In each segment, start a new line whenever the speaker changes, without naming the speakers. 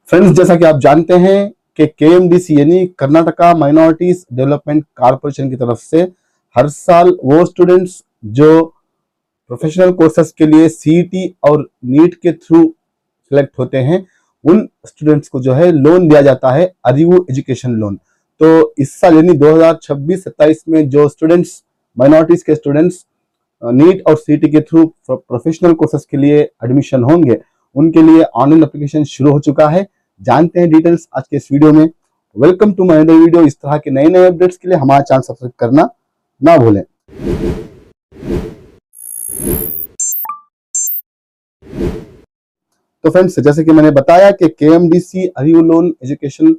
Friends, जैसा कि आप जानते हैं कि केएमडीसी यानी कर्नाटका माइनॉरिटीज डेवलपमेंट कॉर्पोरेशन की तरफ से हर साल वो स्टूडेंट्स जो प्रोफेशनल कोर्सेज के लिए सीईटी और नीट के थ्रू सिलेक्ट होते हैं, उन स्टूडेंट्स को जो है लोन दिया जाता है, अरिवू एजुकेशन लोन। तो इस साल यानी 2026-27 में जो स्टूडेंट्स माइनॉरिटीज के स्टूडेंट्स नीट और सीईटी के थ्रू प्रोफेशनल कोर्सेज के लिए एडमिशन होंगे, उनके लिए ऑनलाइन एप्लीकेशन शुरू हो चुका है। जानते हैं डिटेल्स आज के इस वीडियो में। Welcome to my other video. इस तरह के नए नए अपडेट्स के लिए हमारा चैनल सब्सक्राइब करना ना भूलें। तो फ्रेंड्स, जैसे कि मैंने बताया कि केएमडीसी अरिवू लोन एजुकेशन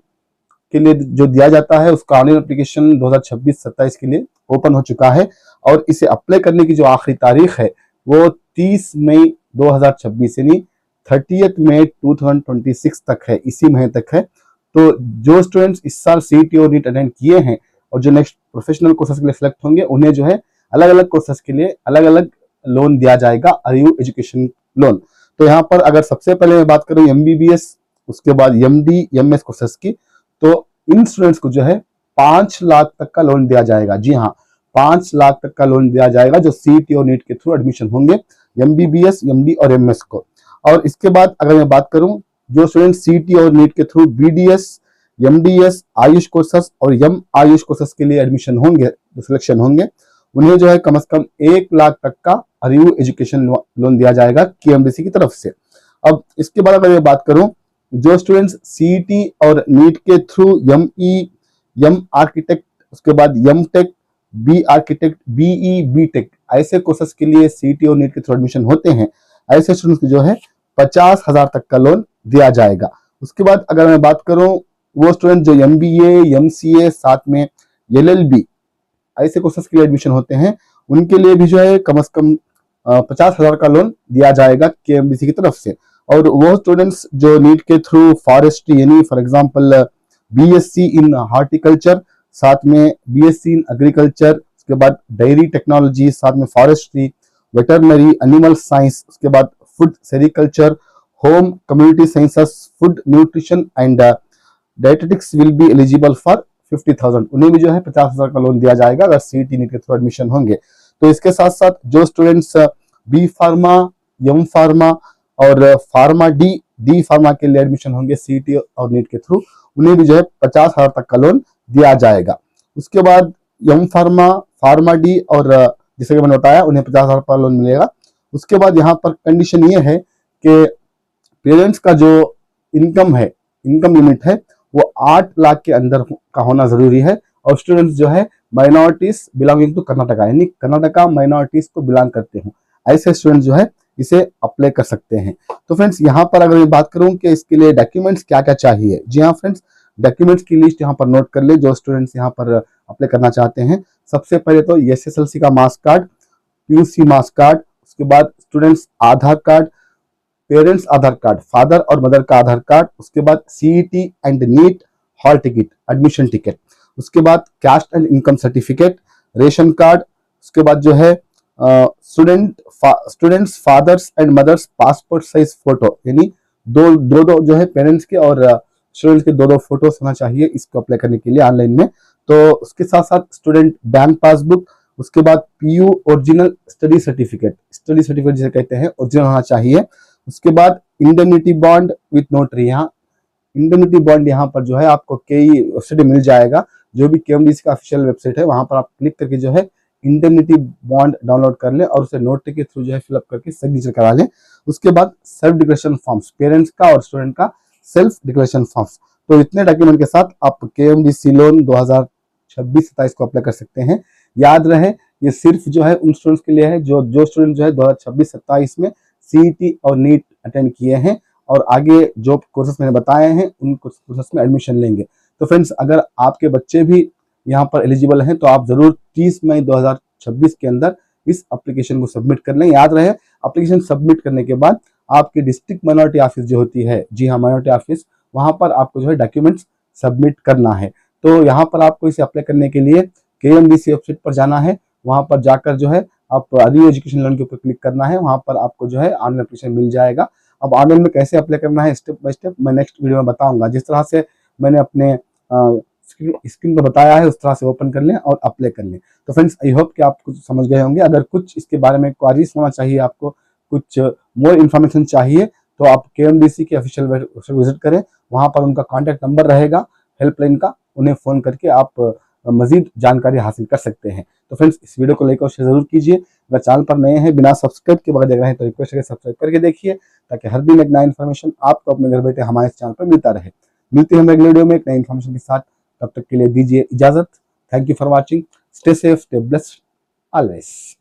के लिए जो दिया जाता है उसका ऑनलाइन एप्लीकेशन 2026-27 के लिए ओपन हो चुका है और इसे अप्लाई करने की जो आखिरी तारीख है वो 30 मई 2026 यानी 30 मई 2026 तक है, इसी महीने तक है। तो जो स्टूडेंट्स इस साल सीईटी और नीट अटेंड किए हैं और जो नेक्स्ट प्रोफेशनल कोर्सेज के लिए सिलेक्ट होंगे, उन्हें जो है अलग अलग कोर्सेज के लिए अलग अलग लोन दिया जाएगा, अरिवू एजुकेशन लोन। तो यहाँ पर अगर सबसे पहले मैं बात करूँ एमबीबीएस, उसके बाद एमडी एमएस कोर्सेज की, तो इन स्टूडेंट्स को जो है 5 लाख तक का लोन दिया जाएगा। जी हाँ, 5 लाख तक का लोन दिया जाएगा जो सीईटी और नीट के थ्रू एडमिशन होंगे, एमबीबीएस, एमडी और एमएस को। और इसके बाद अगर मैं बात करूं जो स्टूडेंट सीईटी और नीट के through BDS, MDS, Ayush courses और एम आयुष कोर्सेस के लिए एडमिशन होंगे, सिलेक्शन होंगे, उन्हें जो है कम से कम 1 लाख तक का अरिवू एजुकेशन लोन दिया जाएगा केएमडीसी की तरफ से। अब इसके बाद अगर मैं बात करूं जो स्टूडेंट्स सीईटी और नीट के थ्रू एम आर्किटेक्ट, उसके बाद M tech, B architect, BE, B tech ऐसे कोर्सेस के लिए सीईटी और नीट के थ्रू एडमिशन होते हैं, ऐसे स्टूडेंट्स को जो है 50,000 तक का लोन दिया जाएगा। उसके बाद अगर मैं बात करूं वो स्टूडेंट जो एमबीए, एमसीए, साथ में एलएलबी ऐसे कोर्सेस के लिए एडमिशन होते हैं, उनके लिए भी जो है कम से कम 50,000 का लोन दिया जाएगा केएमडीसी की तरफ से। और वो स्टूडेंट्स जो नीट के थ्रू फॉरेस्ट्री यानी for example BSc in horticulture, साथ में बीएससी इन एग्रीकल्चर, उसके बाद डेयरी टेक्नोलॉजी, साथ में फॉरेस्ट्री, वेटरनरी, एनिमल साइंस, उसके बाद food sericulture, home community sciences, food nutrition and dietetics will be eligible for 50,000। उन्हें भी जो है 50,000 का लोन दिया जाएगा अगर सीईटी नीट के थ्रू एडमिशन होंगे। तो इसके साथ साथ जो students B pharma, M pharma और फार्मा डी फार्मा के लिए एडमिशन होंगे सीईटी और नीट के थ्रू, उन्हें भी जो है 50,000 तक का लोन दिया जाएगा। उसके बाद एम फार्मा, फार्मा डी और जैसे कि मैंने बताया उन्हें 50,000 का लोन मिलेगा। उसके बाद यहाँ पर कंडीशन ये है कि पेरेंट्स का जो इनकम है, इनकम लिमिट है, वो 8 लाख के अंदर का होना जरूरी है और स्टूडेंट्स जो है माइनॉरिटीज बिलोंगिंग टू कर्नाटका यानी कर्नाटका माइनॉरिटीज को बिलोंग करते हो, ऐसे स्टूडेंट्स जो है इसे अप्लाई कर सकते हैं। तो फ्रेंड्स, यहाँ पर अगर मैं बात करूं कि इसके लिए डॉक्यूमेंट्स क्या क्या चाहिए, जी हाँ फ्रेंड्स, डॉक्यूमेंट्स की लिस्ट यहाँ पर नोट कर ले जो स्टूडेंट्स यहाँ पर अप्लाई करना चाहते हैं। सबसे पहले तो एसएसएलसी का marks card, PUC marks card, उसके बाद students Aadhaar card, parents Aadhaar card, father और मदर का आधार कार्ड, उसके बाद CET and NEET hall ticket, admission ticket, उसके बाद caste and income certificate, ration card, उसके बाद जो है students fathers and mothers passport size photo यानी दो जो है पेरेंट्स के और स्टूडेंट्स के दो फोटोस होना चाहिए इसको अप्लाई करने के लिए ऑनलाइन में। तो उसके साथ साथ स्टूडेंट बैंक पासबुक, उसके बाद पीयू ओरिजिनल स्टडी सर्टिफिकेट जिसे कहते हैं ओरिजिनल होना चाहिए। उसके बाद इंडेमनिटी बॉन्ड विथ नोटरी, यहाँ इंडेमनिटी बॉन्ड यहाँ पर जो है आपको कई वेबसाइट मिल जाएगा, जो भी केएमडीसी का ऑफिशियल वेबसाइट है वहां पर आप क्लिक करके जो है इंडेमनिटी बॉन्ड डाउनलोड कर लें और उसे नोटरी के थ्रू जो है फिलअप करके सिग्नेचर करा लें। उसके बाद सेल्फ डिक्लेरेशन फॉर्म्स, पेरेंट्स का और स्टूडेंट का सेल्फ डिक्लेरेशन फॉर्म्स। तो इतने डॉक्यूमेंट के साथ आप केएमडीसी लोन 2026-27 को अप्लाई कर सकते हैं। याद रहे ये सिर्फ जो है उन स्टूडेंट्स के लिए है जो स्टूडेंट जो है 2026-27 में सीईटी और नीट अटेंड किए हैं और आगे जो कोर्सेस मैंने बताए हैं उन कोर्सेस में एडमिशन लेंगे। तो फ्रेंड्स, अगर आपके बच्चे भी यहाँ पर एलिजिबल हैं तो आप जरूर 30 मई 2026 के अंदर इस एप्लीकेशन को सबमिट कर लें। याद रहे एप्लीकेशन सबमिट करने के बाद आपकी डिस्ट्रिक्ट माइनॉरिटी ऑफिस जो होती है, जी हाँ माइनॉरिटी ऑफिस, वहां पर आपको जो है डॉक्यूमेंट्स सबमिट करना है। तो यहाँ पर आपको इसे अप्लाई करने के लिए केएमडीसी वेबसाइट पर जाना है, वहां पर जाकर जो है आप अरिवू एजुकेशन लोन के ऊपर क्लिक करना है, वहां पर आपको जो है ऑनलाइन एप्लीकेशन मिल जाएगा। अब ऑनलाइन में कैसे अप्लाई करना है स्टेप बाय स्टेप मैं नेक्स्ट वीडियो में बताऊंगा। जिस तरह से मैंने अपने स्क्रीन पर बताया है उस तरह से ओपन कर लें और अप्लाई कर लें। तो फ्रेंड्स आई होप कि आप कुछ समझ गए होंगे। अगर कुछ इसके बारे में क्वारीज होना चाहिए, आपको कुछ मोर इन्फॉर्मेशन चाहिए, तो आप KMDC के ऑफिशियल वेबसाइट विजिट करें। वहां पर उनका कॉन्टैक्ट नंबर रहेगा हेल्पलाइन का, उन्हें फ़ोन करके आप मज़ीद जानकारी हासिल कर सकते हैं। तो फ्रेंड्स इस वीडियो को लाइक और शेयर ज़रूर कीजिए। अगर चैनल पर नए हैं, बिना सब्सक्राइब के बगैर देख रहे हैं, तो रिक्वेस्ट है सब्सक्राइब करके देखिए, ताकि हर दिन एक नया इन्फॉर्मेशन आपको अपने घर बैठे हमारे चैनल पर मिलता रहे। मिलते हैं हम अगले वीडियो में एक नई इन्फॉर्मेशन के साथ। तब तक के लिए दीजिए इजाज़त। Thank you for watching. Stay safe, stay blessed always.